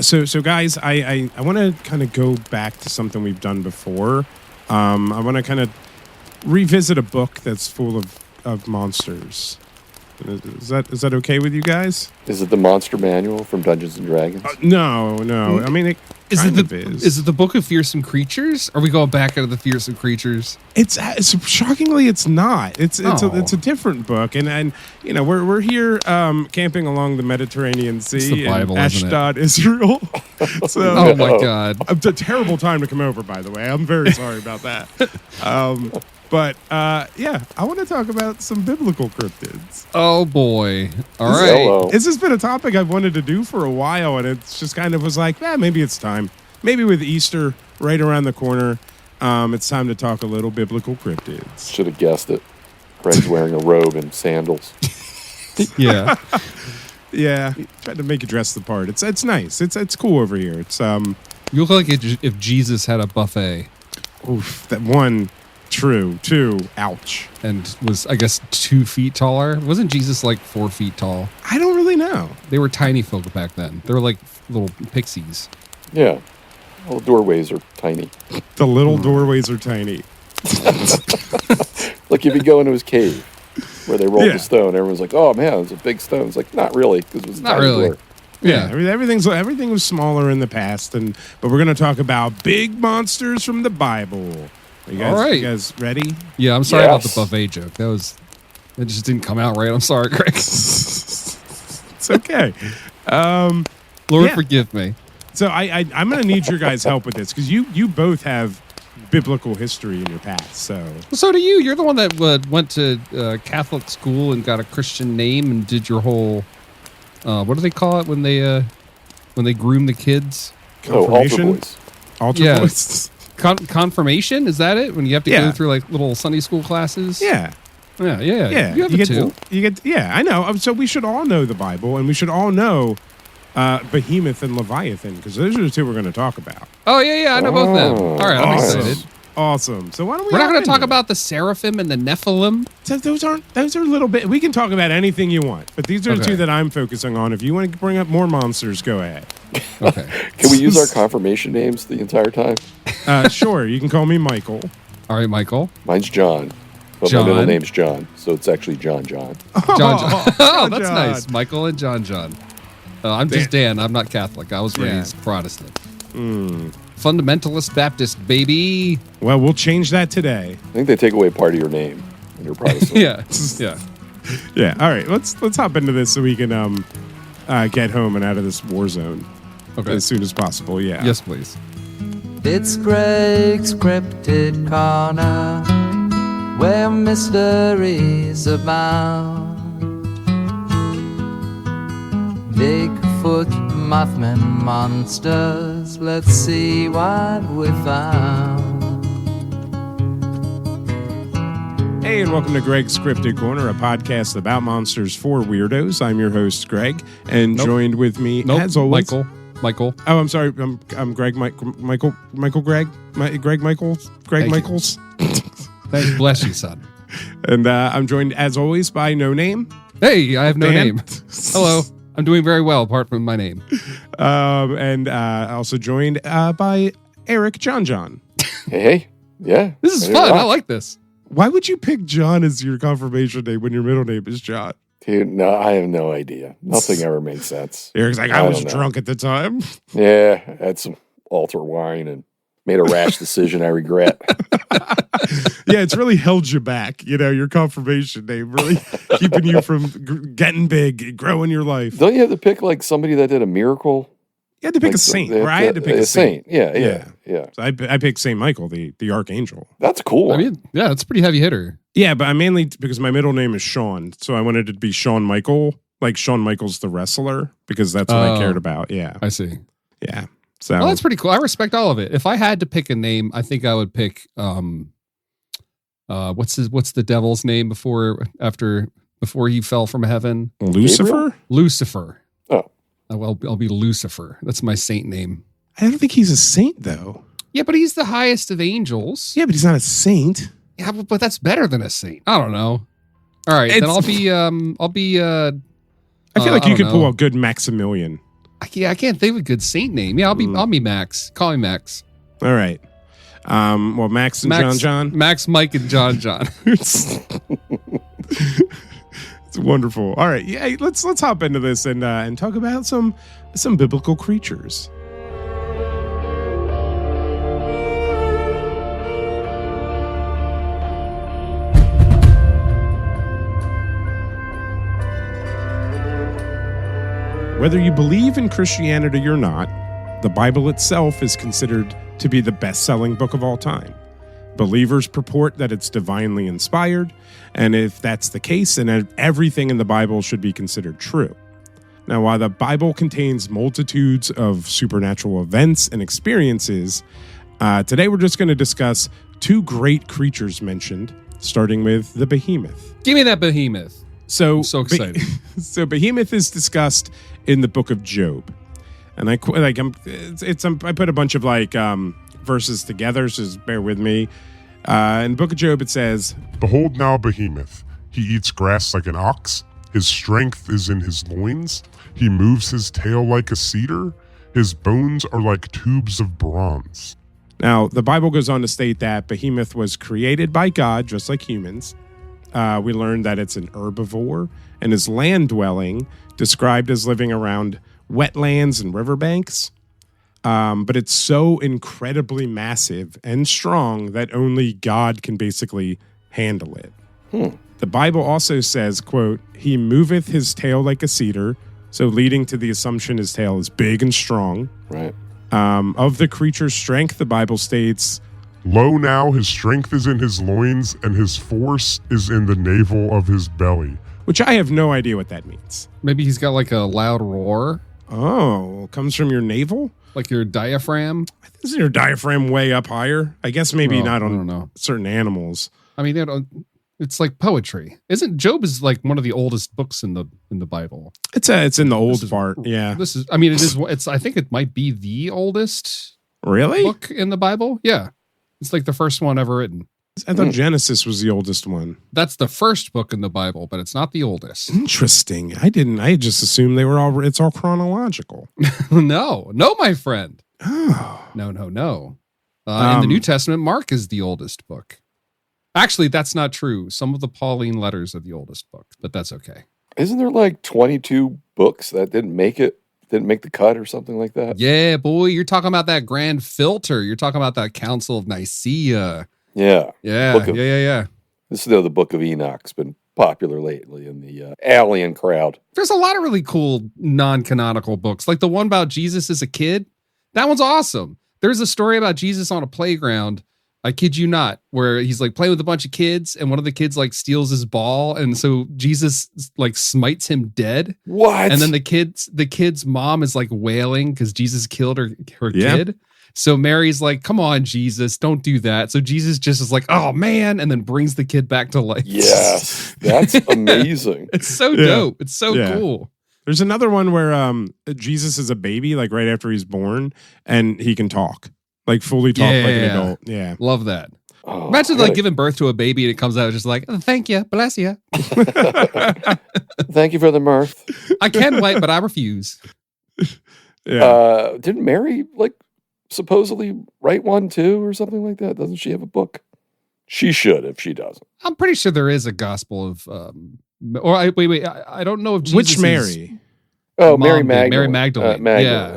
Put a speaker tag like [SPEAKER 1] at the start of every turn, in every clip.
[SPEAKER 1] So guys, I want to kind of go back to something we've done before. I want to kind of revisit a book that's full of monsters. Is that okay with you guys?
[SPEAKER 2] Is it the Monster Manual from Dungeons and Dragons?
[SPEAKER 1] No. I mean, it
[SPEAKER 3] Is
[SPEAKER 1] kind
[SPEAKER 3] it
[SPEAKER 1] of is.
[SPEAKER 3] Is it the Book of Fearsome Creatures? Are we going back into the Fearsome Creatures?
[SPEAKER 1] It's shockingly, it's not. It's a different book, and you know we're here camping along the Mediterranean Sea
[SPEAKER 3] the Bible,
[SPEAKER 1] in Ashdod, Israel. So,
[SPEAKER 3] Oh my God!
[SPEAKER 1] It's a terrible time to come over. By the way, I'm very sorry about that. But yeah, I want to talk about some biblical cryptids.
[SPEAKER 3] Oh boy! All right.
[SPEAKER 2] Hello.
[SPEAKER 1] This has been a topic I've wanted to do for a while, and it's just kind of was like, maybe it's time. Maybe with Easter right around the corner, it's time to talk a little biblical cryptids.
[SPEAKER 2] Should have guessed it. Greg's wearing a robe and sandals.
[SPEAKER 3] Yeah.
[SPEAKER 1] Yeah, tried to make you dress the part. It's nice. It's cool over here. It's
[SPEAKER 3] You look like if Jesus had a buffet.
[SPEAKER 1] Oof, that one. True. Two. Ouch.
[SPEAKER 3] And was, I guess, 2 feet taller. Wasn't Jesus like 4 feet tall?
[SPEAKER 1] I don't really know.
[SPEAKER 3] They were tiny folk back then. They were like little pixies.
[SPEAKER 2] Yeah. All the doorways are tiny.
[SPEAKER 1] The little doorways are tiny.
[SPEAKER 2] Like if you go into his cave where they rolled the stone, everyone's like, "Oh man, it's a big stone." It's like, not really, because it was a
[SPEAKER 3] Not
[SPEAKER 2] tiny
[SPEAKER 3] really.
[SPEAKER 2] door.
[SPEAKER 1] Yeah, everything was smaller in the past, but we're gonna talk about big monsters from the Bible. Are you guys,
[SPEAKER 3] All right.
[SPEAKER 1] You guys ready?
[SPEAKER 3] Yeah, I'm sorry about the
[SPEAKER 2] Yes.
[SPEAKER 3] buffet joke. That just didn't come out right. I'm sorry, Greg.
[SPEAKER 1] It's okay.
[SPEAKER 3] Lord,
[SPEAKER 1] Yeah.
[SPEAKER 3] forgive me.
[SPEAKER 1] So I'm gonna need your guys' help with this because you both have biblical history in your past. So
[SPEAKER 3] So do you. You're the one that went to Catholic school and got a Christian name and did your whole, what do they call it when they groom the kids?
[SPEAKER 2] Oh, altar
[SPEAKER 1] confirmation,
[SPEAKER 2] boys.
[SPEAKER 1] altar
[SPEAKER 3] Yeah.
[SPEAKER 1] boys.
[SPEAKER 3] Confirmation? Is that it? When you have to
[SPEAKER 1] Yeah.
[SPEAKER 3] go through like little Sunday school classes?
[SPEAKER 1] Yeah.
[SPEAKER 3] Yeah.
[SPEAKER 1] You
[SPEAKER 3] You have it
[SPEAKER 1] get
[SPEAKER 3] too.
[SPEAKER 1] Yeah, I know. So we should all know the Bible, and we should all know Behemoth and Leviathan, because those are the two we're going to talk about.
[SPEAKER 3] Oh, yeah. I know both of them. All right, I'm excited.
[SPEAKER 1] Awesome. So why don't we?
[SPEAKER 3] We're not
[SPEAKER 1] hop
[SPEAKER 3] going to talk
[SPEAKER 1] into it?
[SPEAKER 3] about the seraphim and the Nephilim.
[SPEAKER 1] So those are a little bit. We can talk about anything you want, but these are the
[SPEAKER 3] Okay.
[SPEAKER 1] two that I'm focusing on. If you want to bring up more monsters, go ahead.
[SPEAKER 3] Okay.
[SPEAKER 2] Can we use our confirmation names the entire time?
[SPEAKER 1] Sure, you can call me Michael.
[SPEAKER 3] All right, Michael.
[SPEAKER 2] Mine's John. But
[SPEAKER 3] John.
[SPEAKER 2] my middle name's John, so it's actually John.
[SPEAKER 3] John. Oh, that's
[SPEAKER 1] John.
[SPEAKER 3] nice. Michael and John. I'm just Dan. I'm not Catholic. I was raised Protestant. Fundamentalist Baptist, baby.
[SPEAKER 1] Well, we'll change that today.
[SPEAKER 2] I think they take away part of your name when you're Protestant.
[SPEAKER 3] Yeah.
[SPEAKER 1] Yeah. All right. Let's hop into this so we can get home and out of this war zone
[SPEAKER 3] Okay.
[SPEAKER 1] as soon as possible. Yeah.
[SPEAKER 3] Yes, please.
[SPEAKER 4] It's Greg's Cryptid Corner, where mysteries abound. Bigfoot, Mothman, monsters, let's see what we found.
[SPEAKER 1] Hey, and welcome to Greg's Cryptid Corner, a podcast about monsters for weirdos. I'm your host, Greg, and joined with me, as always,
[SPEAKER 3] Michael.
[SPEAKER 1] Oh, I'm sorry. I'm Greg. Michael. Greg. Greg Michaels. Greg
[SPEAKER 3] Thank you.
[SPEAKER 1] Michaels.
[SPEAKER 3] Thanks. Bless you, son.
[SPEAKER 1] And I'm joined, as always, by No Name.
[SPEAKER 3] Hey, I have no
[SPEAKER 1] Dan.
[SPEAKER 3] name. Hello. I'm doing very well, apart from my name.
[SPEAKER 1] And also joined by Eric John.
[SPEAKER 2] Hey. Yeah.
[SPEAKER 3] This is
[SPEAKER 2] I
[SPEAKER 3] fun.
[SPEAKER 2] rock.
[SPEAKER 3] I like this.
[SPEAKER 1] Why would you pick John as your confirmation name when your middle name is John?
[SPEAKER 2] Dude, no, I have no idea. Nothing ever made sense.
[SPEAKER 1] Eric's like, I
[SPEAKER 2] I
[SPEAKER 1] was
[SPEAKER 2] don't know.
[SPEAKER 1] drunk at the time.
[SPEAKER 2] Yeah, had some altar wine and made a rash decision I regret.
[SPEAKER 1] Yeah, it's really held you back. You know, your confirmation name really keeping you from getting big, growing your life.
[SPEAKER 2] Don't you have to pick like somebody that did a miracle?
[SPEAKER 1] You had to pick
[SPEAKER 2] Like,
[SPEAKER 1] a saint,
[SPEAKER 2] they have
[SPEAKER 1] or I had to pick a saint.
[SPEAKER 2] Yeah.
[SPEAKER 1] So I picked Saint Michael, the archangel.
[SPEAKER 2] That's cool.
[SPEAKER 3] I mean, yeah, it's a pretty heavy hitter.
[SPEAKER 1] Yeah, but I mainly because my middle name is Sean, so I wanted it to be Shawn Michael, like Shawn Michaels the wrestler, because that's what I cared about. Yeah,
[SPEAKER 3] I see.
[SPEAKER 1] yeah. So
[SPEAKER 3] Well, that's pretty cool. I respect all of it. If I had to pick a name, I think I would pick what's the devil's name before he fell from heaven?
[SPEAKER 1] Lucifer.
[SPEAKER 2] Gabriel?
[SPEAKER 3] Lucifer.
[SPEAKER 2] Oh.
[SPEAKER 3] I'll be Lucifer. That's my saint name.
[SPEAKER 1] I don't think he's a saint, though.
[SPEAKER 3] Yeah, but he's the highest of angels.
[SPEAKER 1] Yeah, but he's not a saint.
[SPEAKER 3] Yeah, but that's better than a saint. I don't know. All right, then I'll be
[SPEAKER 1] I feel like you
[SPEAKER 3] I
[SPEAKER 1] could
[SPEAKER 3] don't
[SPEAKER 1] pull
[SPEAKER 3] know.
[SPEAKER 1] a good Maximilian.
[SPEAKER 3] I can't think of a good saint name. Yeah, I'll be Max. Call me Max.
[SPEAKER 1] All right. Well, Max and John.
[SPEAKER 3] Max, Mike, and John.
[SPEAKER 1] It's wonderful. All right, yeah. Let's hop into this and talk about some biblical creatures. Whether you believe in Christianity or not, the Bible itself is considered to be the best-selling book of all time. Believers purport that it's divinely inspired, and if that's the case, then everything in the Bible should be considered true. Now, while the Bible contains multitudes of supernatural events and experiences, today we're just going to discuss two great creatures mentioned, starting with the Behemoth.
[SPEAKER 3] Give me that Behemoth. I'm so excited.
[SPEAKER 1] So Behemoth is discussed in the book of Job, and I put a bunch of verses together, so just bear with me. In the book of Job, it says,
[SPEAKER 5] "Behold now Behemoth, he eats grass like an ox. His strength is in his loins. He moves his tail like a cedar. His bones are like tubes of bronze."
[SPEAKER 1] Now, the Bible goes on to state that Behemoth was created by God, just like humans. We learned that it's an herbivore and is land dwelling, described as living around wetlands and riverbanks. But it's so incredibly massive and strong that only God can basically handle it. The Bible also says, quote, "He moveth his tail like a cedar," so leading to the assumption his tail is big and strong.
[SPEAKER 2] Right.
[SPEAKER 1] Of the creature's strength, the Bible states,
[SPEAKER 5] "Lo now, his strength is in his loins, and his force is in the navel of his belly."
[SPEAKER 1] which I have no idea what that means.
[SPEAKER 3] Maybe he's got like a loud roar,
[SPEAKER 1] Oh, comes from your navel?
[SPEAKER 3] like your diaphragm.
[SPEAKER 1] Isn't your diaphragm way up higher? I guess maybe
[SPEAKER 3] Well,
[SPEAKER 1] not
[SPEAKER 3] I
[SPEAKER 1] on
[SPEAKER 3] don't know.
[SPEAKER 1] certain animals.
[SPEAKER 3] I mean, it's like poetry. Isn't Job is like one of the oldest books in the Bible?
[SPEAKER 1] It's in the old
[SPEAKER 3] This is-
[SPEAKER 1] part. Yeah.
[SPEAKER 3] This is. I mean, it is. It's. I think it might be the oldest
[SPEAKER 1] Really?
[SPEAKER 3] book in the Bible. Yeah, it's like the first one ever written.
[SPEAKER 1] I thought Genesis was the oldest one.
[SPEAKER 3] That's the first book in the Bible, but it's not the oldest.
[SPEAKER 1] Interesting. I just assumed it's all chronological.
[SPEAKER 3] No, my friend.
[SPEAKER 1] Oh.
[SPEAKER 3] No. In the New Testament, Mark is the oldest book. Actually, that's not true. Some of the Pauline letters are the oldest book, but that's okay.
[SPEAKER 2] Isn't there like 22 books that didn't make the cut or something like that?
[SPEAKER 3] Yeah, boy, you're talking about that grand filter. You're talking about that Council of Nicaea.
[SPEAKER 2] Yeah.
[SPEAKER 3] Yeah.
[SPEAKER 2] This is the Book of Enoch's been popular lately in the alien crowd.
[SPEAKER 3] There's a lot of really cool non-canonical books, like the one about Jesus as a kid. That one's awesome. There's a story about Jesus on a playground. I kid you not, where he's like playing with a bunch of kids, and one of the kids like steals his ball, and so Jesus like smites him dead.
[SPEAKER 2] What?
[SPEAKER 3] And then the kid's mom is like wailing because Jesus killed her
[SPEAKER 1] Yeah.
[SPEAKER 3] kid. So Mary's like, "Come on, Jesus, don't do that." So Jesus just is like, "Oh man," and then brings the kid back to life.
[SPEAKER 2] Yes. That's amazing.
[SPEAKER 3] It's so
[SPEAKER 1] Yeah.
[SPEAKER 3] dope. It's so
[SPEAKER 1] Yeah.
[SPEAKER 3] cool.
[SPEAKER 1] There's another one where Jesus is a baby, like right after he's born, and he can talk. Like fully talk like an
[SPEAKER 3] Yeah.
[SPEAKER 1] adult. Yeah.
[SPEAKER 3] Love that.
[SPEAKER 2] Oh,
[SPEAKER 3] Imagine
[SPEAKER 2] I
[SPEAKER 3] like
[SPEAKER 2] gotta-
[SPEAKER 3] giving birth to a baby and it comes out just like, "Oh, thank you, bless you.
[SPEAKER 2] Thank you for the mirth.
[SPEAKER 3] I can wait, but I refuse."
[SPEAKER 1] Yeah.
[SPEAKER 2] Didn't Mary like supposedly write one too or something like that? Doesn't she have a book? She should if she doesn't.
[SPEAKER 3] I'm pretty sure there is a gospel of, wait. I don't know if Jesus
[SPEAKER 1] Which
[SPEAKER 3] is-
[SPEAKER 1] Mary?
[SPEAKER 2] Oh,
[SPEAKER 3] Mom
[SPEAKER 2] Mary
[SPEAKER 3] did.
[SPEAKER 2] Magdalene.
[SPEAKER 3] Mary Magdalene.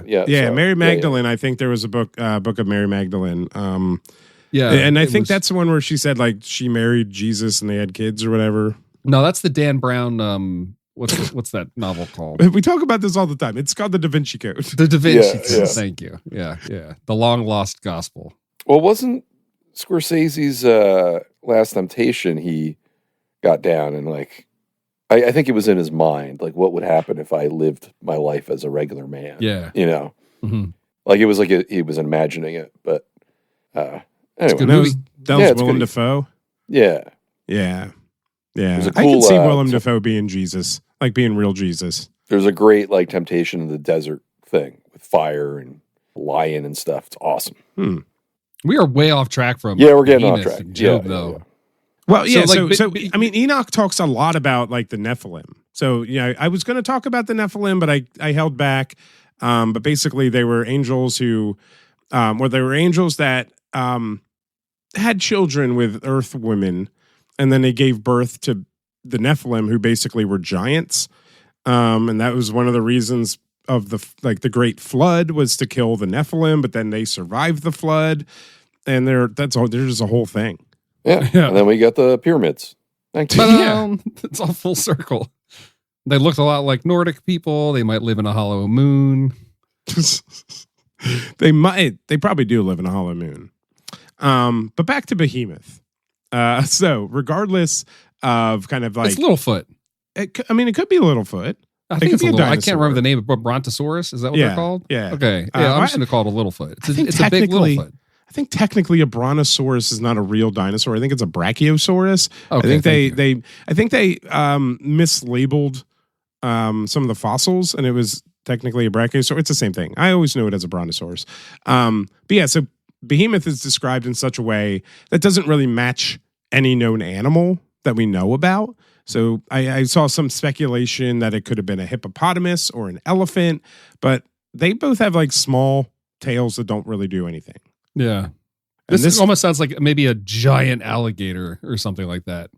[SPEAKER 2] Yeah.
[SPEAKER 1] Yeah,
[SPEAKER 2] so,
[SPEAKER 1] Mary Magdalene. I think there was a book of Mary Magdalene.
[SPEAKER 3] Yeah,
[SPEAKER 1] and I
[SPEAKER 3] it
[SPEAKER 1] think
[SPEAKER 3] was-
[SPEAKER 1] that's the one where she said like she married Jesus and they had kids or whatever.
[SPEAKER 3] no, that's the Dan Brown. What's that novel called?
[SPEAKER 1] We talk about this all the time. It's called the Da Vinci Code.
[SPEAKER 3] The Da Vinci
[SPEAKER 2] Yeah,
[SPEAKER 3] Code.
[SPEAKER 2] yeah.
[SPEAKER 3] Thank you. Yeah. The long lost gospel.
[SPEAKER 2] Well, wasn't Scorsese's Last Temptation? He got down and like, I think it was in his mind, like what would happen if I lived my life as a regular man?
[SPEAKER 3] Yeah.
[SPEAKER 2] You know,
[SPEAKER 3] Mhm.
[SPEAKER 2] like it was like he was imagining it, but anyway,
[SPEAKER 3] good
[SPEAKER 1] That
[SPEAKER 3] movie.
[SPEAKER 1] was
[SPEAKER 2] Yeah, it's
[SPEAKER 1] Willem
[SPEAKER 2] good.
[SPEAKER 1] Dafoe.
[SPEAKER 2] yeah.
[SPEAKER 1] Yeah.
[SPEAKER 2] It was a
[SPEAKER 1] I can
[SPEAKER 2] cool,
[SPEAKER 1] see Willem
[SPEAKER 2] so-
[SPEAKER 1] Dafoe being Jesus, like being real Jesus.
[SPEAKER 2] There's a great like temptation in the desert thing with fire and lion and stuff. It's awesome.
[SPEAKER 3] We are way off track from.
[SPEAKER 2] Yeah, we're getting off
[SPEAKER 3] Behemoth
[SPEAKER 2] track.
[SPEAKER 3] and Job,
[SPEAKER 2] Yeah,
[SPEAKER 3] though.
[SPEAKER 2] yeah.
[SPEAKER 1] Well, yeah.
[SPEAKER 3] So,
[SPEAKER 1] So,
[SPEAKER 3] like,
[SPEAKER 1] I mean, Enoch talks a lot about like the Nephilim. So, yeah, I was going to talk about the Nephilim, but I held back. But basically, they were angels who, they were angels that had children with earth women, and then they gave birth to the Nephilim, who basically were giants. And that was one of the reasons of the great flood was to kill the Nephilim, but then they survived the flood, and there's just a whole thing.
[SPEAKER 2] Yeah.
[SPEAKER 3] Yeah.
[SPEAKER 2] And then we got the pyramids. Thank you.
[SPEAKER 3] But it's all full circle. They looked a lot like Nordic people. They might live in a hollow moon.
[SPEAKER 1] They probably do live in a hollow moon. But back to Behemoth. So regardless of kind of like
[SPEAKER 3] It's Littlefoot.
[SPEAKER 1] it could be Littlefoot.
[SPEAKER 3] I think
[SPEAKER 1] could
[SPEAKER 3] it's a
[SPEAKER 1] be a
[SPEAKER 3] little. I can't
[SPEAKER 1] dinosaur.
[SPEAKER 3] remember the name of Brontosaurus. Is that what
[SPEAKER 1] Yeah,
[SPEAKER 3] they're called?
[SPEAKER 1] yeah.
[SPEAKER 3] Okay. Yeah, I'm just going to call it a Littlefoot. It's a big Littlefoot.
[SPEAKER 1] I think technically a brontosaurus is not a real dinosaur. I think it's a brachiosaurus.
[SPEAKER 3] Okay,
[SPEAKER 1] I think they mislabeled some of the fossils, and it was technically a brachiosaur. It's the same thing. I always knew it as a brontosaurus. But yeah, so Behemoth is described in such a way that doesn't really match any known animal that we know about. So I saw some speculation that it could have been a hippopotamus or an elephant, but they both have like small tails that don't really do anything.
[SPEAKER 3] Yeah.
[SPEAKER 1] And
[SPEAKER 3] This almost sounds like maybe a giant alligator or something like that.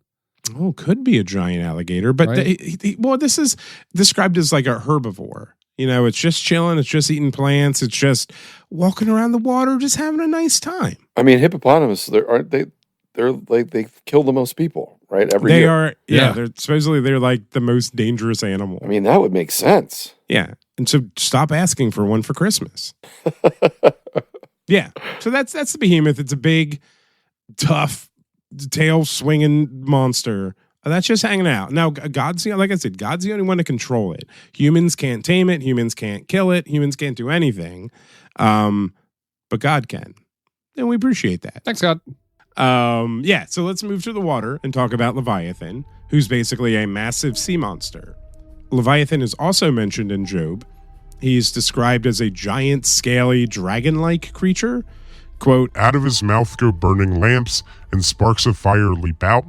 [SPEAKER 1] Oh, could be a giant alligator, but
[SPEAKER 3] Right.
[SPEAKER 1] this is described as like a herbivore. You know, it's just chilling, it's just eating plants, it's just walking around the water, just having a nice time.
[SPEAKER 2] I mean, hippopotamus, they're like, they kill the most people, right? Every
[SPEAKER 1] They
[SPEAKER 2] year.
[SPEAKER 1] are,
[SPEAKER 3] Yeah.
[SPEAKER 1] they're supposedly they're like the most dangerous animal.
[SPEAKER 2] I mean, that would make sense.
[SPEAKER 1] Yeah, and so stop asking for one for Christmas. Yeah, so that's the Behemoth. It's a big, tough, tail swinging monster that's just hanging out. Now, God's like I said, God's the only one to control it. Humans can't tame it. Humans can't kill it. Humans can't do anything, but God can, and we appreciate that.
[SPEAKER 3] Thanks, God.
[SPEAKER 1] Yeah, so let's move to the water and talk about Leviathan, who's basically a massive sea monster. Leviathan is also mentioned in Job. He's described as a giant, scaly, dragon-like creature. Quote,
[SPEAKER 5] Out of his mouth go burning lamps, and sparks of fire leap out.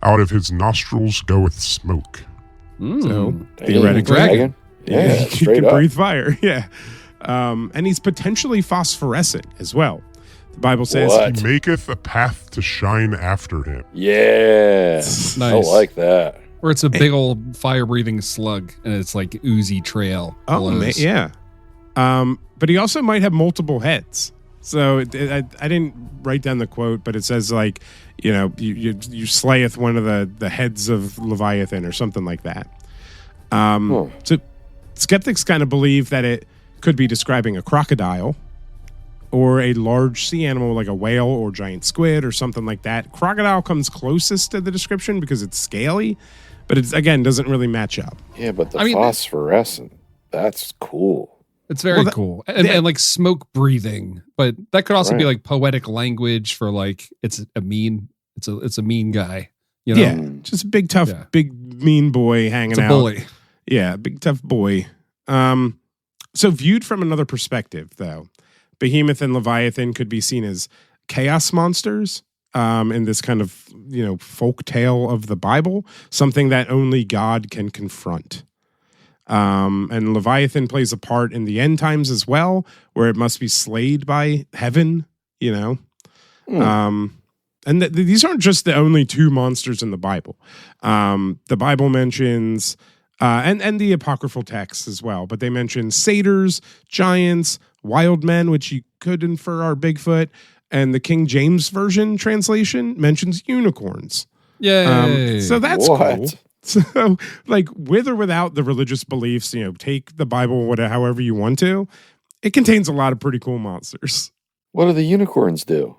[SPEAKER 5] Out of his nostrils goeth smoke.
[SPEAKER 1] so
[SPEAKER 2] Dang,
[SPEAKER 1] theoretically,
[SPEAKER 3] dragon.
[SPEAKER 2] Yeah,
[SPEAKER 1] he
[SPEAKER 2] straight
[SPEAKER 1] can
[SPEAKER 2] up.
[SPEAKER 1] breathe fire. Yeah. And he's potentially phosphorescent as well. The Bible says,
[SPEAKER 2] What?
[SPEAKER 5] He maketh a path to shine after him.
[SPEAKER 2] Yeah.
[SPEAKER 3] Nice.
[SPEAKER 2] I like that.
[SPEAKER 3] Or it's a big old fire-breathing slug, and it's like oozy trail. blows.
[SPEAKER 1] yeah. But he also might have multiple heads. So I didn't write down the quote, but it says like, you know, you slayeth one of the heads of Leviathan or something like that. So skeptics kind of believe that it could be describing a crocodile or a large sea animal like a whale or giant squid or something like that. Crocodile comes closest to the description because it's scaly, but it again doesn't really match up.
[SPEAKER 2] Yeah, but the
[SPEAKER 3] I mean-
[SPEAKER 2] phosphorescent, that's cool.
[SPEAKER 3] It's very
[SPEAKER 1] Well,
[SPEAKER 3] cool. And like smoke breathing. But that could also be
[SPEAKER 2] Right.
[SPEAKER 3] like poetic language for like it's a mean guy. You know?
[SPEAKER 1] Yeah, just a big tough,
[SPEAKER 3] Yeah.
[SPEAKER 1] big mean boy hanging
[SPEAKER 3] It's a
[SPEAKER 1] out.
[SPEAKER 3] bully.
[SPEAKER 1] Yeah, big tough boy. So viewed from another perspective, though, Behemoth and Leviathan could be seen as chaos monsters in this kind of, you know, folk tale of the Bible, something that only God can confront. And Leviathan plays a part in the end times as well, where it must be slayed by heaven, you know. And these aren't just the only two monsters in the Bible. The Bible mentions, and the apocryphal texts as well, but they mention satyrs, giants, wild men, which you could infer are Bigfoot, and the King James Version translation mentions unicorns.
[SPEAKER 3] Yay.
[SPEAKER 1] So that's
[SPEAKER 2] What?
[SPEAKER 1] cool. So, like, with or without the religious beliefs, you know, take the Bible however you want to. It contains a lot of pretty cool monsters.
[SPEAKER 2] What do the unicorns do?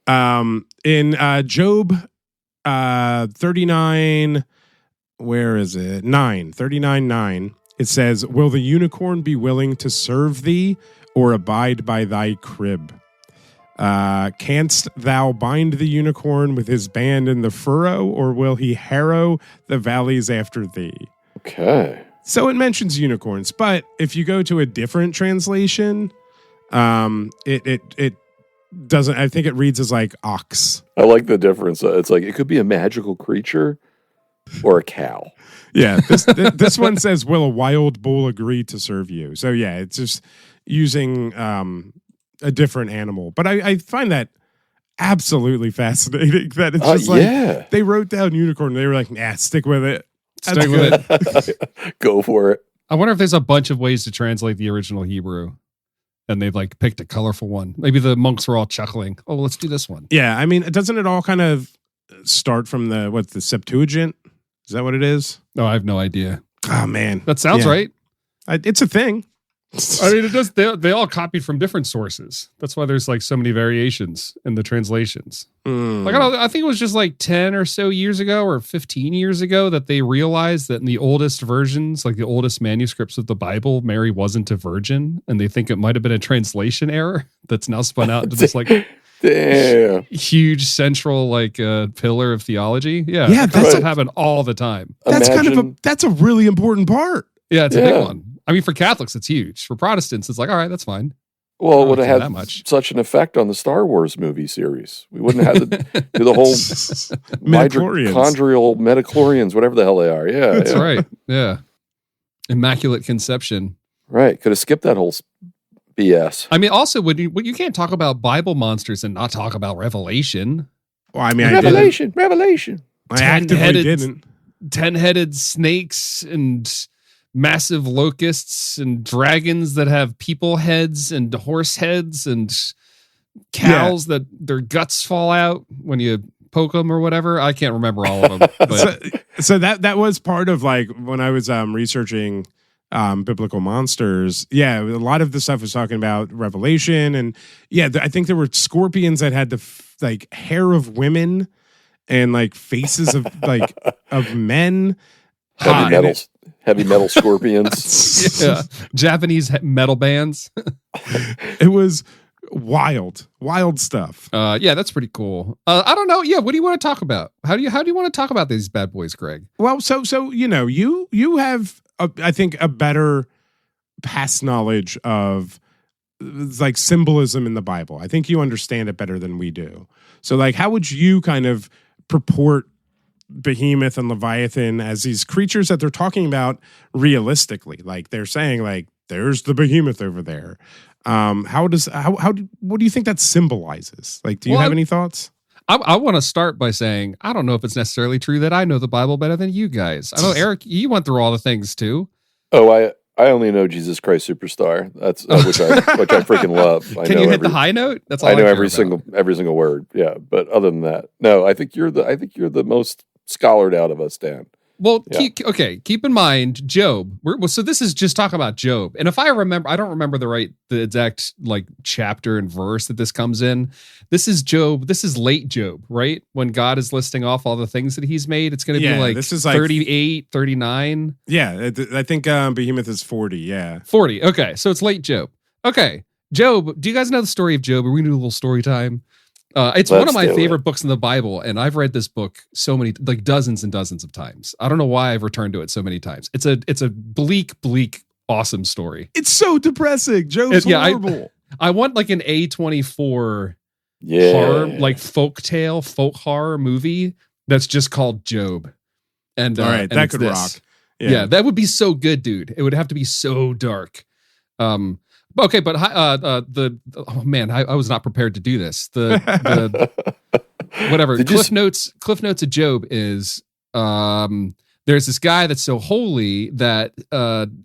[SPEAKER 1] In Job 39, where is it? 39:9, it says, "Will the unicorn be willing to serve thee or abide by thy crib? Canst thou bind the unicorn with his band in the furrow, or will he harrow the valleys after thee?"
[SPEAKER 2] Okay.
[SPEAKER 1] So it mentions unicorns, but if you go to a different translation, it doesn't. I think it reads as like ox.
[SPEAKER 2] I like the difference. It's like it could be a magical creature, or a cow.
[SPEAKER 1] Yeah, this one says, "Will a wild bull agree to serve you?" So yeah, it's just using a different animal. But I find that absolutely fascinating. That it's just like they wrote down unicorn. And they were like, "Nah, stick with it.
[SPEAKER 3] Stick with
[SPEAKER 2] it. Go for it."
[SPEAKER 3] I wonder if there's a bunch of ways to translate the original Hebrew, and they've like picked a colorful one. Maybe the monks were all chuckling. Oh, let's do this one.
[SPEAKER 1] Yeah, I mean, doesn't it all kind of start from the Septuagint? Is that what it is?
[SPEAKER 3] No, I have no idea.
[SPEAKER 1] Oh man,
[SPEAKER 3] that sounds right.
[SPEAKER 1] It's a thing.
[SPEAKER 3] I mean, it does. They all copied from different sources. That's why there's like so many variations in the translations. Like I think it was just like 10 or so years ago, or 15 years ago, that they realized that in the oldest versions, like the oldest manuscripts of the Bible, Mary wasn't a virgin, and they think it might have been a translation error that's now spun out into this like huge central like pillar of theology. Yeah, that's what happened all the time.
[SPEAKER 1] That's a really important part.
[SPEAKER 3] Yeah, it's a big one. I mean, for Catholics, it's huge. For Protestants, it's like, all right, that's fine.
[SPEAKER 2] Well, it would have had such an effect on the Star Wars movie series. We wouldn't have had to do the whole mitochondrial metachlorians, whatever the hell they are. Yeah,
[SPEAKER 3] that's right. Yeah, Immaculate Conception.
[SPEAKER 2] Right. Could have skipped that whole BS.
[SPEAKER 3] I mean, also, you can't talk about Bible monsters and not talk about Revelation.
[SPEAKER 1] Well, I mean,
[SPEAKER 2] Revelation.
[SPEAKER 1] I actively didn't.
[SPEAKER 3] 10-headed snakes and massive locusts and dragons that have people heads and horse heads and cows that their guts fall out when you poke them or whatever. I can't remember all of them. But.
[SPEAKER 1] so that was part of like when I was researching biblical monsters. Yeah, a lot of the stuff was talking about Revelation, and I think there were scorpions that had the like hair of women and like faces of like of men.
[SPEAKER 2] Heavy metal scorpions.
[SPEAKER 3] Yeah. Japanese metal bands.
[SPEAKER 1] It was wild stuff.
[SPEAKER 3] Yeah, that's pretty cool. I don't know. Yeah, what do you want to talk about? How do you want to talk about these bad boys, Greg?
[SPEAKER 1] Well, so you have I think a better past knowledge of like symbolism in the Bible. I think you understand it better than we do. So like, how would you kind of purport Behemoth and Leviathan as these creatures that they're talking about realistically? Like they're saying like, there's the behemoth over there. What do you think that symbolizes? Like, do you have any thoughts?
[SPEAKER 3] I want to start by saying, I don't know if it's necessarily true that I know the Bible better than you guys. I know, Eric, you went through all the things too.
[SPEAKER 2] Oh, I only know Jesus Christ Superstar. That's which I freaking love.
[SPEAKER 3] Can you hit the high note? That's all
[SPEAKER 2] I know every single word. Yeah, but other than that, no. I think you're the most scholared out of us, Dan.
[SPEAKER 3] Well, keep in mind, Job. So this is just talking about Job. And if I remember, I don't remember the exact like chapter and verse that this comes in. This is Job. This is late Job, right? When God is listing off all the things that he's made. It's going to be like, this is like 38, 39.
[SPEAKER 1] Yeah, I think Behemoth is 40. Yeah.
[SPEAKER 3] 40. Okay. So it's late Job. Okay. Job. Do you guys know the story of Job? Are we going to do a little story time? It's one of my favorite books in the Bible, and I've read this book so many, like dozens and dozens of times. I don't know why I've returned to it so many times. It's a bleak, awesome story.
[SPEAKER 1] It's so depressing. Job's horrible.
[SPEAKER 3] I want like an A24 horror, like folk horror movie that's just called Job. And
[SPEAKER 1] all right, that could rock.
[SPEAKER 3] Yeah, that would be so good, dude. It would have to be so dark. Okay, but oh man, I was not prepared to do this. The whatever Cliff Notes of Job is there's this guy that's so holy that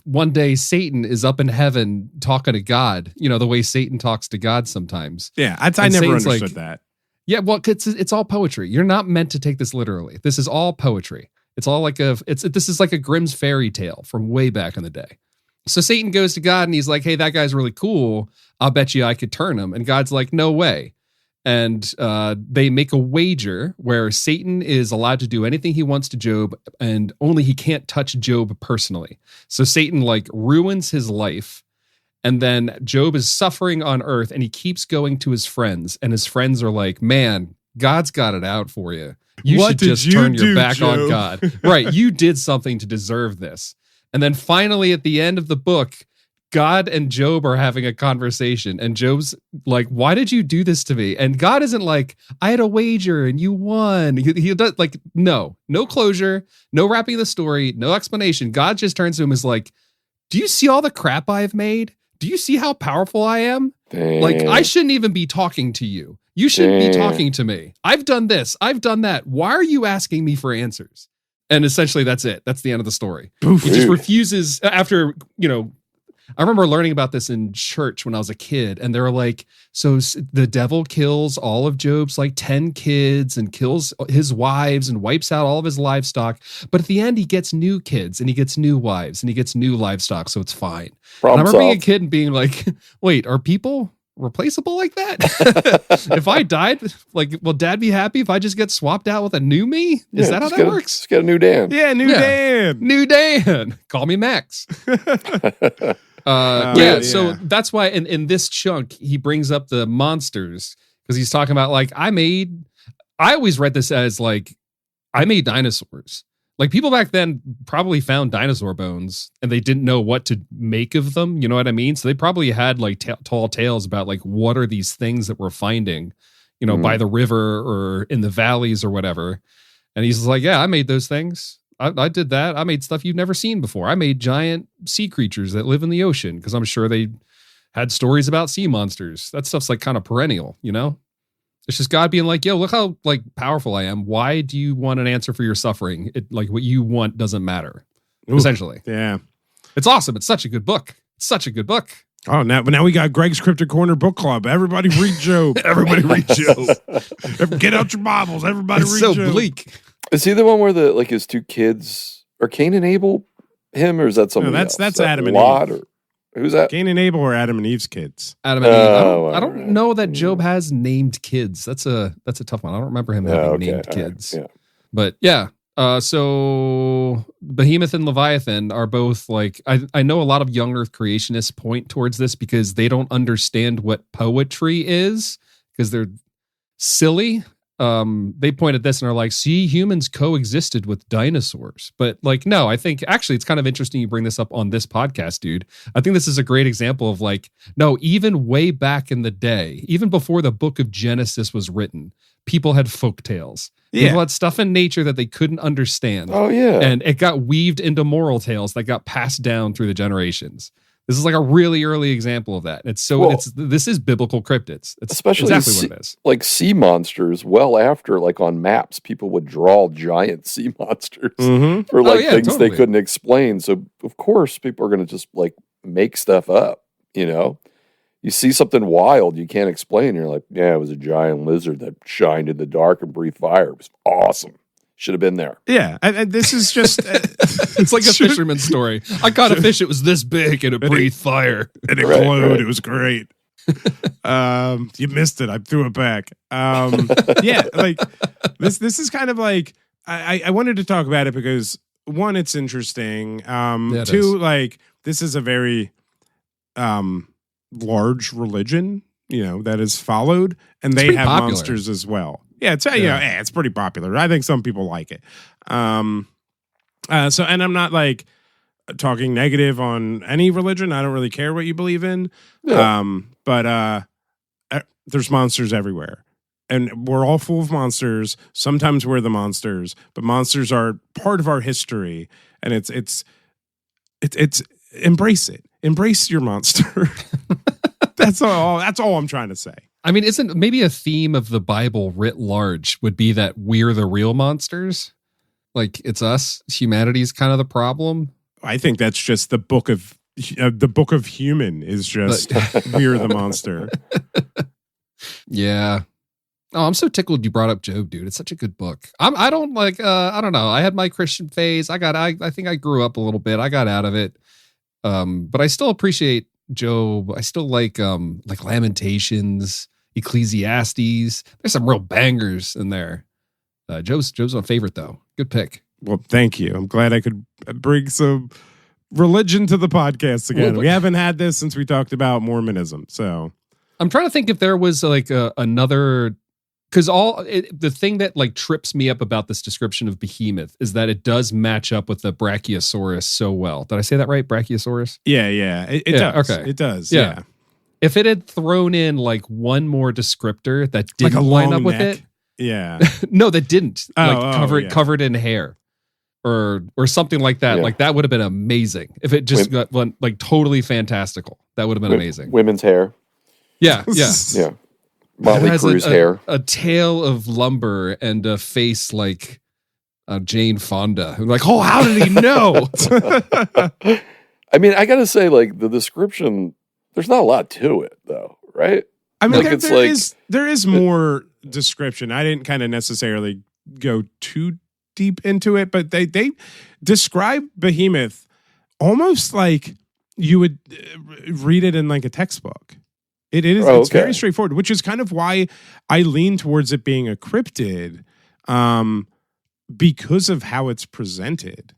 [SPEAKER 3] one day Satan is up in heaven talking to God. You know, the way Satan talks to God sometimes.
[SPEAKER 1] Yeah, I never understood that.
[SPEAKER 3] Yeah, well, it's all poetry. You're not meant to take this literally. This is all poetry. It's all like this is like a Grimm's fairy tale from way back in the day. So Satan goes to God and he's like, hey, that guy's really cool. I'll bet you I could turn him. And God's like, no way. And they make a wager where Satan is allowed to do anything he wants to Job, and only he can't touch Job personally. So Satan like ruins his life. And then Job is suffering on earth and he keeps going to his friends. And his friends are like, man, God's got it out for you. You should just turn your back
[SPEAKER 1] Job?
[SPEAKER 3] On God. Right. You did something to deserve this. And then finally, at the end of the book, God and Job are having a conversation, and Job's like, "Why did you do this to me?" And God isn't like, "I had a wager and you won." He does like, no closure, no wrapping the story, no explanation. God just turns to him and is like, "Do you see all the crap I've made? Do you see how powerful I am?
[SPEAKER 2] Damn.
[SPEAKER 3] Like, I shouldn't even be talking to you. You shouldn't be talking to me. I've done this. I've done that. Why are you asking me for answers?" And essentially, that's it. That's the end of the story.
[SPEAKER 1] Oof.
[SPEAKER 3] He just refuses after, I remember learning about this in church when I was a kid, and they were like, so the devil kills all of Job's like 10 kids and kills his wives and wipes out all of his livestock. But at the end, he gets new kids and he gets new wives and he gets new livestock. So it's fine. And I remember being a kid and being like, wait, are people replaceable like that? If I died, like, will Dad be happy if I just get swapped out with a new me? Is that how that works?
[SPEAKER 2] Just get a new Dan.
[SPEAKER 1] Yeah, Dan.
[SPEAKER 3] New Dan. Call me Max. So that's why in this chunk he brings up the monsters, because he's talking about like, I always read this as like, I made dinosaurs. Like, people back then probably found dinosaur bones and they didn't know what to make of them. You know what I mean? So they probably had like tall tales about like, what are these things that we're finding, by the river or in the valleys or whatever. And he's like, yeah, I made those things. I did that. I made stuff you've never seen before. I made giant sea creatures that live in the ocean, because I'm sure they had stories about sea monsters. That stuff's like kind of perennial, It's just God being like, yo, look how like powerful I am. Why do you want an answer for your suffering? Like, what you want doesn't matter.
[SPEAKER 1] Ooh,
[SPEAKER 3] essentially.
[SPEAKER 1] Yeah.
[SPEAKER 3] It's awesome. It's such a good book. It's such a good book.
[SPEAKER 1] Oh, now we got Greg's Cryptic Corner Book Club. Everybody read Job. Everybody read Job. Get out your Bibles. Everybody read Job.
[SPEAKER 3] It's so bleak.
[SPEAKER 2] Is he the one where his two kids are Cain and Abel him, or is that something else?
[SPEAKER 1] That's Adam and
[SPEAKER 2] Lot,
[SPEAKER 1] Eve.
[SPEAKER 2] or who's that?
[SPEAKER 1] Cain and Abel are Adam and Eve's kids.
[SPEAKER 3] Adam and Eve. I don't
[SPEAKER 2] right.
[SPEAKER 3] know that Job has named kids. That's a tough one. I don't remember him having named kids.
[SPEAKER 2] Right. Yeah.
[SPEAKER 3] But yeah. So Behemoth and Leviathan are both like, I know a lot of young Earth creationists point towards this because they don't understand what poetry is, because they're silly. They point at this and are like, see, humans coexisted with dinosaurs. But like, no, I think actually it's kind of interesting you bring this up on this podcast, dude. I think this is a great example of like, no, even way back in the day, even before the book of Genesis was written, people had folk tales.
[SPEAKER 1] Yeah.
[SPEAKER 3] People had stuff in nature that they couldn't understand.
[SPEAKER 2] Oh, yeah.
[SPEAKER 3] And it got weaved into moral tales that got passed down through the generations. This is like a really early example of that. This is biblical cryptids. It's
[SPEAKER 2] especially
[SPEAKER 3] exactly what it is.
[SPEAKER 2] Like sea monsters, well after, like on maps, people would draw giant sea monsters for like things
[SPEAKER 3] totally.
[SPEAKER 2] they couldn't explain. So of course people are going to just like make stuff up, You see something wild you can't explain. You're like, yeah, it was a giant lizard that shined in the dark and breathed fire. It was awesome. Should have been there.
[SPEAKER 1] Yeah, and this is just
[SPEAKER 3] it's like a fisherman's story. I caught a fish. It was this big and it breathed fire
[SPEAKER 1] and it glowed. Right. It was great. You missed it. I threw it back. Yeah, like this is kind of like I wanted to talk about it because one, it's interesting. Two, like this is a very large religion, that is followed, and they have
[SPEAKER 3] popular.
[SPEAKER 1] monsters as well. Yeah, it's pretty popular. I think some people like it. And I'm not like talking negative on any religion. I don't really care what you believe in. Yeah. But there's monsters everywhere. And we're all full of monsters. Sometimes we're the monsters, but monsters are part of our history. And it's embrace it. Embrace your monster. That's all I'm trying to say.
[SPEAKER 3] I mean, isn't maybe a theme of the Bible writ large would be that we're the real monsters? Like, it's us. Humanity's kind of the problem.
[SPEAKER 1] I think that's just the book of human is just we're the monster.
[SPEAKER 3] Yeah. Oh, I'm so tickled you brought up Job, dude. It's such a good book. I don't know. I had my Christian phase. I think I grew up a little bit. I got out of it. But I still appreciate Job. I still like Lamentations, Ecclesiastes. There's some real bangers in there. Job's my favorite though. Good pick.
[SPEAKER 1] Well, thank you. I'm glad I could bring some religion to the podcast again. We haven't had this since we talked about Mormonism. So
[SPEAKER 3] I'm trying to think if there was like another Because the thing that like trips me up about this description of Behemoth is that it does match up with the Brachiosaurus so well. Did I say that right? Brachiosaurus?
[SPEAKER 1] Yeah. It does.
[SPEAKER 3] Okay.
[SPEAKER 1] It does.
[SPEAKER 3] Yeah.
[SPEAKER 1] Yeah.
[SPEAKER 3] If it had thrown in like one more descriptor that
[SPEAKER 1] Like
[SPEAKER 3] didn't
[SPEAKER 1] a
[SPEAKER 3] line
[SPEAKER 1] long
[SPEAKER 3] up with
[SPEAKER 1] neck.
[SPEAKER 3] it,
[SPEAKER 1] Yeah.
[SPEAKER 3] no, that didn't.
[SPEAKER 1] Yeah.
[SPEAKER 3] Covered in hair, or something like that.
[SPEAKER 2] Yeah.
[SPEAKER 3] Like that would have been amazing if it just went like totally fantastical. That would have been amazing.
[SPEAKER 2] Women's hair.
[SPEAKER 3] Yeah.
[SPEAKER 2] Yeah. Motley
[SPEAKER 3] It has
[SPEAKER 2] Crue's hair.
[SPEAKER 3] a tail of lumber and a face like Jane Fonda. I'm like, oh, how did he know?
[SPEAKER 2] I mean, I gotta say, like the description, there's not a lot to it, though, right?
[SPEAKER 1] I mean,
[SPEAKER 2] Like,
[SPEAKER 1] there is more description. I didn't kind of necessarily go too deep into it, but they describe Behemoth almost like you would read it in like a textbook. It is.
[SPEAKER 2] Oh,
[SPEAKER 1] it's
[SPEAKER 2] okay.
[SPEAKER 1] very straightforward, which is kind of why I lean towards it being a cryptid, because of how it's presented.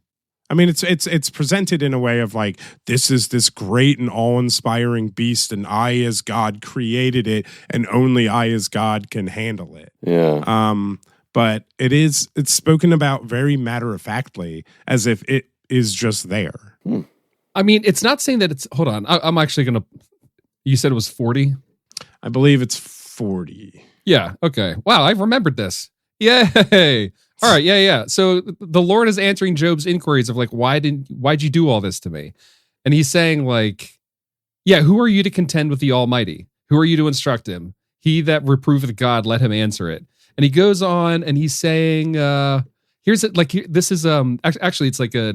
[SPEAKER 1] I mean, it's presented in a way of like, this is this great and awe-inspiring beast, and I as God created it, and only I as God can handle it.
[SPEAKER 2] Yeah.
[SPEAKER 1] But it's spoken about very matter-of-factly, as if it is just there.
[SPEAKER 3] I mean, it's not saying that it's. Hold on, I'm actually gonna. You said it was 40.
[SPEAKER 1] I believe it's 40.
[SPEAKER 3] Yeah. Okay. Wow. I remembered this. Yay. All right. Yeah. So the Lord is answering Job's inquiries of like, why'd you do all this to me? And he's saying like, yeah, who are you to contend with the Almighty? Who are you to instruct him? He that reproveth God, let him answer it. And he goes on and he's saying, here's it. Like, this is, actually it's like a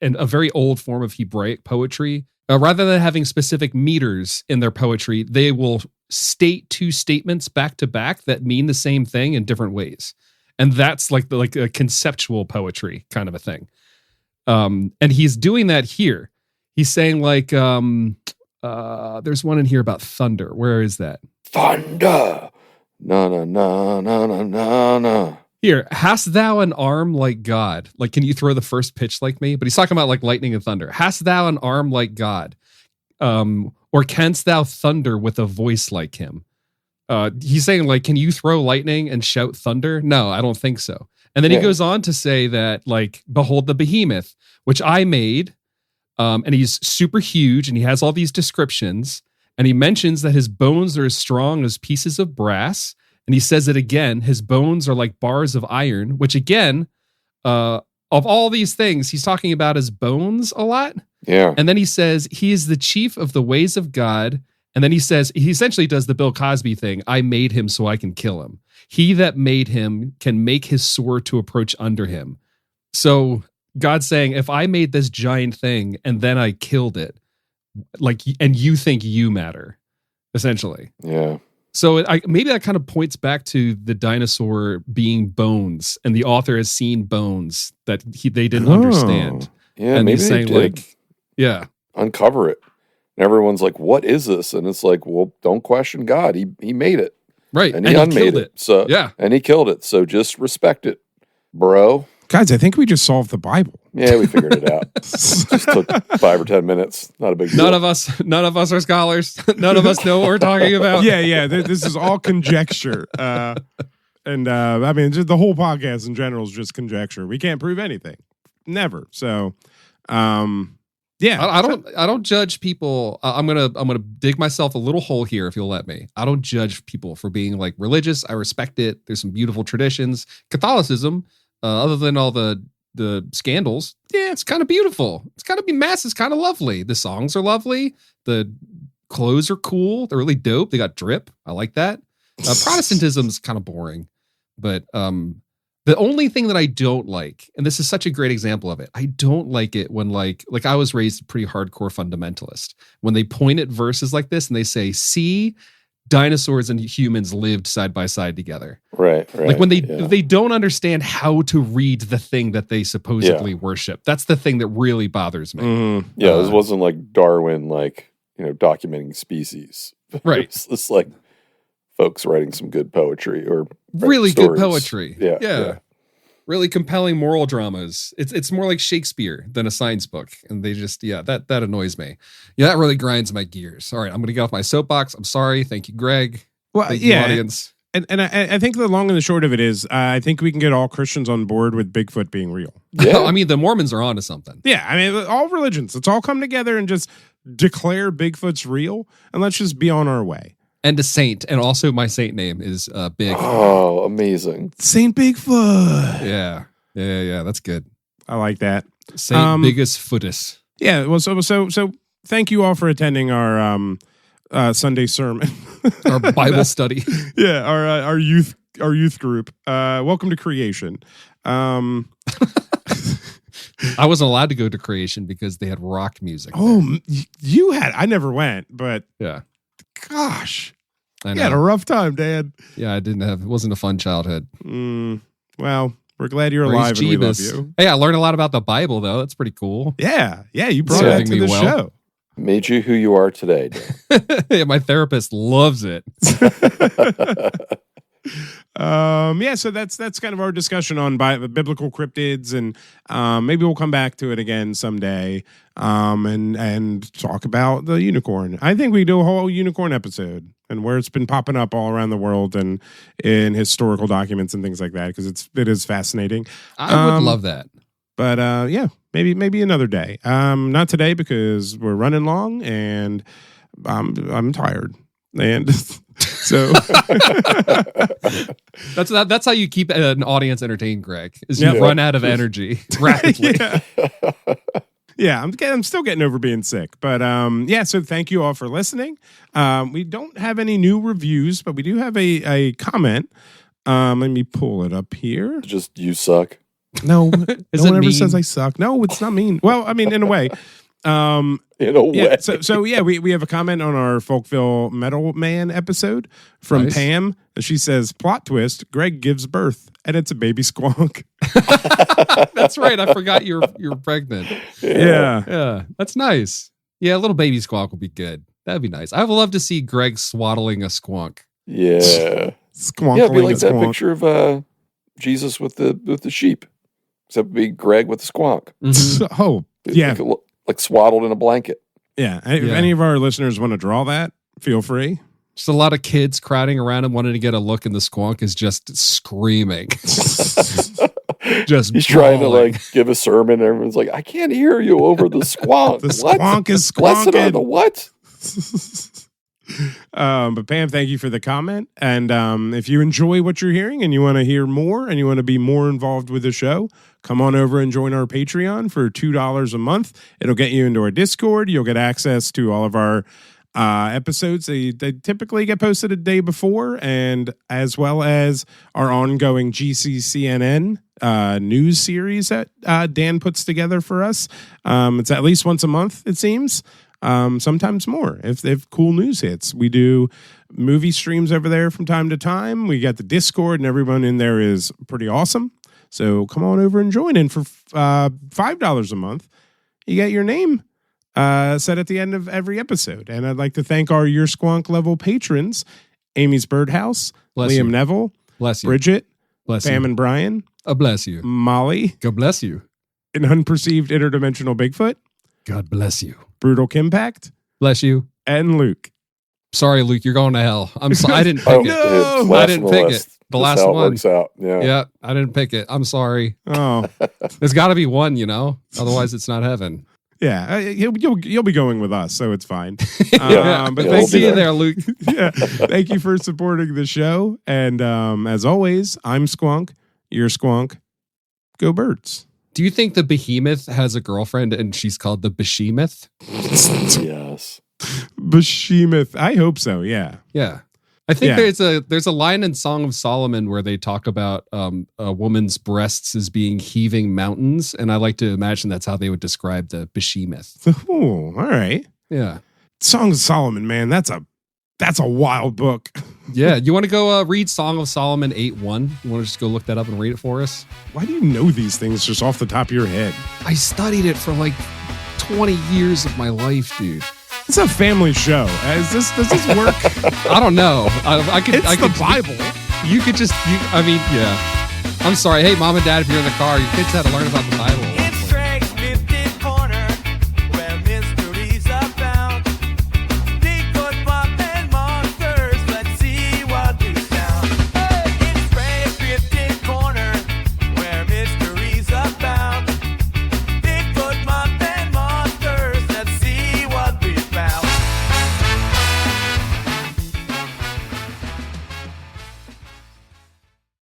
[SPEAKER 3] very old form of Hebraic poetry. Rather than having specific meters in their poetry, they will state two statements back to back that mean the same thing in different ways. And that's like a conceptual poetry kind of a thing. And he's doing that here. He's saying like, there's one in here about thunder. Where is that?
[SPEAKER 2] Thunder. No.
[SPEAKER 3] Here, hast thou an arm like God? Like, can you throw the first pitch like me? But he's talking about like lightning and thunder. Hast thou an arm like God? Or canst thou thunder with a voice like him? He's saying like, can you throw lightning and shout thunder? No, I don't think so. And then he goes on to say that like, behold the behemoth, which I made. And he's super huge and he has all these descriptions. And he mentions that his bones are as strong as pieces of brass. And he says it again, his bones are like bars of iron, which again, of all these things, he's talking about his bones a lot.
[SPEAKER 2] Yeah.
[SPEAKER 3] And then he says, he is the chief of the ways of God. And then he says, he essentially does the Bill Cosby thing. I made him so I can kill him. He that made him can make his sword to approach under him. So God's saying, if I made this giant thing and then I killed it, like, and you think you matter, essentially.
[SPEAKER 2] Yeah.
[SPEAKER 3] So maybe that kind of points back to the dinosaur being bones, and the author has seen bones that they didn't understand.
[SPEAKER 2] Yeah,
[SPEAKER 3] and
[SPEAKER 2] maybe
[SPEAKER 3] he's saying
[SPEAKER 2] they did
[SPEAKER 3] like, yeah,
[SPEAKER 2] uncover it. And everyone's like, what is this? And it's like, well, don't question God. He made it.
[SPEAKER 3] right,
[SPEAKER 2] And he unmade it. So
[SPEAKER 3] yeah,
[SPEAKER 2] and he killed it. So just respect it, bro.
[SPEAKER 1] Guys, I think we just solved the Bible.
[SPEAKER 2] Yeah, we figured it out. Just took 5 or 10 minutes. Not a big deal.
[SPEAKER 3] none of us are scholars. None of us know what we're talking about.
[SPEAKER 1] Yeah. This is all conjecture. I mean, just the whole podcast in general is just conjecture. We can't prove anything. Never. So, yeah.
[SPEAKER 3] I don't judge people. I'm gonna dig myself a little hole here if you'll let me. I don't judge people for being like religious. I respect it. There's some beautiful traditions. Catholicism, other than all the scandals, yeah, it's kind of beautiful. It's kind of mass. It's kind of lovely. The songs are lovely. The clothes are cool. They're really dope. They got drip. I like that. Protestantism is kind of boring, but the only thing that I don't like, and this is such a great example of it, I don't like it when like I was raised a pretty hardcore fundamentalist. When they point at verses like this and they say, see, dinosaurs and humans lived side by side together.
[SPEAKER 2] Right.
[SPEAKER 3] Like when they don't understand how to read the thing that they supposedly worship. That's the thing that really bothers me.
[SPEAKER 1] Mm-hmm.
[SPEAKER 2] Yeah, this wasn't like Darwin, like, documenting species.
[SPEAKER 3] Right.
[SPEAKER 2] It's like folks writing some good poetry or
[SPEAKER 3] really
[SPEAKER 2] stories.
[SPEAKER 3] good poetry.
[SPEAKER 2] Yeah.
[SPEAKER 3] Really compelling moral dramas. It's more like Shakespeare than a science book. And they just, that annoys me. Yeah, that really grinds my gears. All right, I'm going to get off my soapbox. I'm sorry. Thank you, Greg.
[SPEAKER 1] Well,
[SPEAKER 3] Thank you, audience.
[SPEAKER 1] And I think the long and the short of it is, I think we can get all Christians on board with Bigfoot being real.
[SPEAKER 2] Yeah.
[SPEAKER 3] I mean, the Mormons are onto something.
[SPEAKER 1] Yeah, I mean, all religions, let's all come together and just declare Bigfoot's real, and let's just be on our way.
[SPEAKER 3] And a saint, and also my saint name is Big.
[SPEAKER 2] Oh, amazing.
[SPEAKER 1] Saint Bigfoot.
[SPEAKER 3] Yeah, that's good.
[SPEAKER 1] I like that.
[SPEAKER 3] Saint Biggest Footus.
[SPEAKER 1] Yeah, well, so thank you all for attending our Sunday sermon.
[SPEAKER 3] Our Bible study.
[SPEAKER 1] Yeah, our youth group. Welcome to creation.
[SPEAKER 3] I wasn't allowed to go to creation because they had rock music.
[SPEAKER 1] Oh, you had. I never went, but
[SPEAKER 3] yeah.
[SPEAKER 1] Gosh,
[SPEAKER 3] I
[SPEAKER 1] you
[SPEAKER 3] know.
[SPEAKER 1] had a rough time, Dad.
[SPEAKER 3] Yeah, it wasn't a fun childhood.
[SPEAKER 1] Well, we're glad you're alive and we love you.
[SPEAKER 3] Hey, I learned a lot about the Bible, though. That's pretty cool.
[SPEAKER 1] Yeah, you brought
[SPEAKER 3] Serving
[SPEAKER 1] that to
[SPEAKER 3] me
[SPEAKER 1] the
[SPEAKER 3] well.
[SPEAKER 1] show.
[SPEAKER 2] Made you who you are today, Dan.
[SPEAKER 3] Yeah, my therapist loves it.
[SPEAKER 1] Yeah, so that's kind of our discussion on biblical cryptids, and maybe we'll come back to it again someday, and talk about the unicorn. I think we do a whole unicorn episode, and where it's been popping up all around the world and in historical documents and things like that, because it is fascinating.
[SPEAKER 3] I would love that.
[SPEAKER 1] But yeah, maybe another day. Not today because we're running long and I'm tired. And so
[SPEAKER 3] that's how you keep an audience entertained, Greg. Is you run out of energy rapidly.
[SPEAKER 1] Yeah, I'm still getting over being sick. But yeah, so thank you all for listening. We don't have any new reviews, but we do have a comment. Let me pull it up here.
[SPEAKER 2] Just you suck.
[SPEAKER 1] No, no
[SPEAKER 3] Is
[SPEAKER 1] one
[SPEAKER 3] it
[SPEAKER 1] ever
[SPEAKER 3] mean?
[SPEAKER 1] says I suck. No, it's not mean. Well, I mean, in a way.
[SPEAKER 2] In a way.
[SPEAKER 1] Yeah, so yeah, we have a comment on our Folkville Metal Man episode from
[SPEAKER 3] Nice.
[SPEAKER 1] Pam. And she says, plot twist, Greg gives birth, and it's a baby Squonk.
[SPEAKER 3] That's right. I forgot you're pregnant.
[SPEAKER 1] Yeah.
[SPEAKER 3] Yeah, that's nice. Yeah, a little baby squonk would be good. That'd be nice. I would love to see Greg swaddling a squonk.
[SPEAKER 2] Yeah.
[SPEAKER 1] Squonkling
[SPEAKER 2] Yeah, it'd be like
[SPEAKER 1] a
[SPEAKER 2] that
[SPEAKER 1] squonk.
[SPEAKER 2] picture of Jesus with the sheep. Except it'd be Greg with the squonk.
[SPEAKER 3] Mhm.
[SPEAKER 1] Oh, yeah.
[SPEAKER 2] Like swaddled in a blanket.
[SPEAKER 1] Yeah. If
[SPEAKER 3] Yeah.
[SPEAKER 1] any of our listeners want to draw that, feel free.
[SPEAKER 3] Just a lot of kids crowding around him wanting to get a look, and the squonk is just screaming. Just
[SPEAKER 2] He's trying to
[SPEAKER 3] bawling.
[SPEAKER 2] like give a sermon. And everyone's like, I can't hear you over the squonk.
[SPEAKER 1] The
[SPEAKER 2] What?
[SPEAKER 1] squonk is
[SPEAKER 2] Lesson on the
[SPEAKER 1] squonking.
[SPEAKER 2] what?
[SPEAKER 1] But Pam, thank you for the comment. And if you enjoy what you're hearing and you want to hear more and you want to be more involved with the show, come on over and join our Patreon for $2 a month. It'll get you into our Discord. You'll get access to all of our episodes. They typically get posted a day before, and as well as our ongoing GCCNN news series that Dan puts together for us. It's at least once a month, it seems. Sometimes more if cool news hits. We do movie streams over there from time to time. We got the Discord, and everyone in there is pretty awesome. So come on over and join in for $5 a month. You get your name said at the end of every episode. And I'd like to thank our Your Squonk level patrons: Amy's Birdhouse,
[SPEAKER 3] Bless
[SPEAKER 1] Liam
[SPEAKER 3] you.
[SPEAKER 1] Neville,
[SPEAKER 3] Bless you.
[SPEAKER 1] Bridget,
[SPEAKER 3] Bless
[SPEAKER 1] Pam
[SPEAKER 3] you.
[SPEAKER 1] and Brian,
[SPEAKER 3] Bless you.
[SPEAKER 1] Molly,
[SPEAKER 3] God bless you.
[SPEAKER 1] an unperceived interdimensional Bigfoot,
[SPEAKER 3] God bless you.
[SPEAKER 1] Brutal Kimpact,
[SPEAKER 3] Bless you.
[SPEAKER 1] and Luke.
[SPEAKER 3] Sorry, Luke, you're going to hell. I'm sorry. I didn't pick
[SPEAKER 2] Oh,
[SPEAKER 3] it.
[SPEAKER 1] No!
[SPEAKER 2] it's
[SPEAKER 3] I
[SPEAKER 2] last
[SPEAKER 3] didn't
[SPEAKER 2] on the
[SPEAKER 3] pick
[SPEAKER 2] list.
[SPEAKER 3] it. The
[SPEAKER 2] That's
[SPEAKER 3] last
[SPEAKER 2] how it
[SPEAKER 3] one.
[SPEAKER 2] works out. Yeah.
[SPEAKER 3] Yeah, I didn't pick it. I'm sorry.
[SPEAKER 1] Oh,
[SPEAKER 3] There's got to be one, otherwise it's not heaven.
[SPEAKER 1] yeah. You'll be going with us, so it's fine.
[SPEAKER 2] Yeah.
[SPEAKER 1] But
[SPEAKER 2] Yeah,
[SPEAKER 1] thank
[SPEAKER 2] we'll
[SPEAKER 3] See
[SPEAKER 2] be
[SPEAKER 3] you
[SPEAKER 1] you.
[SPEAKER 3] there, Luke.
[SPEAKER 1] Yeah, thank you for supporting the show. And as always, I'm Squonk. You're Squonk. Go Birds.
[SPEAKER 3] Do you think the Behemoth has a girlfriend and she's called the Behemoth?
[SPEAKER 2] Yes.
[SPEAKER 1] Behemoth. I hope so. Yeah.
[SPEAKER 3] Yeah. I think
[SPEAKER 1] Yeah.
[SPEAKER 3] there's a line in Song of Solomon where they talk about a woman's breasts as being heaving mountains, and I like to imagine that's how they would describe the Behemoth.
[SPEAKER 1] Oh, all right.
[SPEAKER 3] Yeah.
[SPEAKER 1] Song of Solomon, man. That's a wild book.
[SPEAKER 3] Yeah. You want to go read Song of Solomon 8:1? You want to just go look that up and read it for us?
[SPEAKER 1] Why do you know these things just off the top of your head?
[SPEAKER 3] I studied it for like 20 years of my life, dude.
[SPEAKER 1] It's a family show. Does this work?
[SPEAKER 3] I don't know. I could.
[SPEAKER 1] It's
[SPEAKER 3] I
[SPEAKER 1] the
[SPEAKER 3] could,
[SPEAKER 1] Bible.
[SPEAKER 3] You could just. I mean, yeah. I'm sorry. Hey, mom and dad, if you're in the car, your kids had to learn about the Bible.